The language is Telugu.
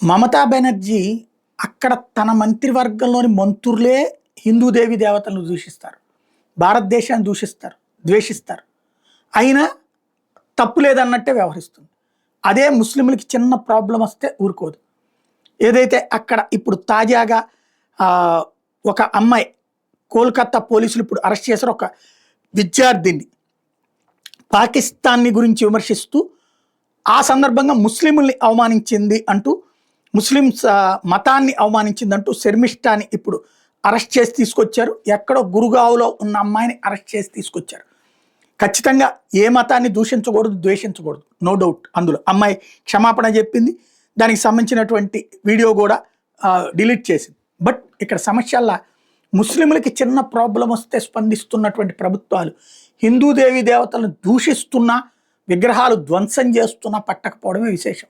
మమతా బెనర్జీ అక్కడ తన మంత్రివర్గంలోని మంత్రులే హిందూ దేవి దేవతలను దూషిస్తారు, భారతదేశాన్ని దూషిస్తారు, ద్వేషిస్తారు. అయినా తప్పు లేదన్నట్టే వ్యవహరిస్తుంది. అదే ముస్లింలకి చిన్న ప్రాబ్లం వస్తే ఊరుకోదు. ఏదైతే అక్కడ ఇప్పుడు తాజాగా ఒక అమ్మాయి కోల్కతా పోలీసులు ఇప్పుడు అరెస్ట్ చేశారు. ఒక విద్యార్థిని పాకిస్తాన్ని గురించి విమర్శిస్తూ ఆ సందర్భంగా ముస్లింల్ని అవమానించింది అంటూ, ముస్లిమ్స్ మతాన్ని అవమానించిందంటూ శర్మిష్ఠాని ఇప్పుడు అరెస్ట్ చేసి తీసుకొచ్చారు. ఎక్కడో గురుగావ్లో ఉన్న అమ్మాయిని అరెస్ట్ చేసి తీసుకొచ్చారు. ఖచ్చితంగా ఏ మతాన్ని దూషించకూడదు, ద్వేషించకూడదు, నో డౌట్. అందులో అమ్మాయి క్షమాపణ చెప్పింది, దానికి సంబంధించినటువంటి వీడియో కూడా డిలీట్ చేసింది. బట్ ఇక్కడ సమస్యల్లా ముస్లింలకి చిన్న ప్రాబ్లం వస్తే స్పందిస్తున్నటువంటి ప్రభుత్వాలు హిందూ దేవీ దేవతలను దూషిస్తున్నా, విగ్రహాలు ధ్వంసం చేస్తున్నా పట్టకపోవడమే విశేషం.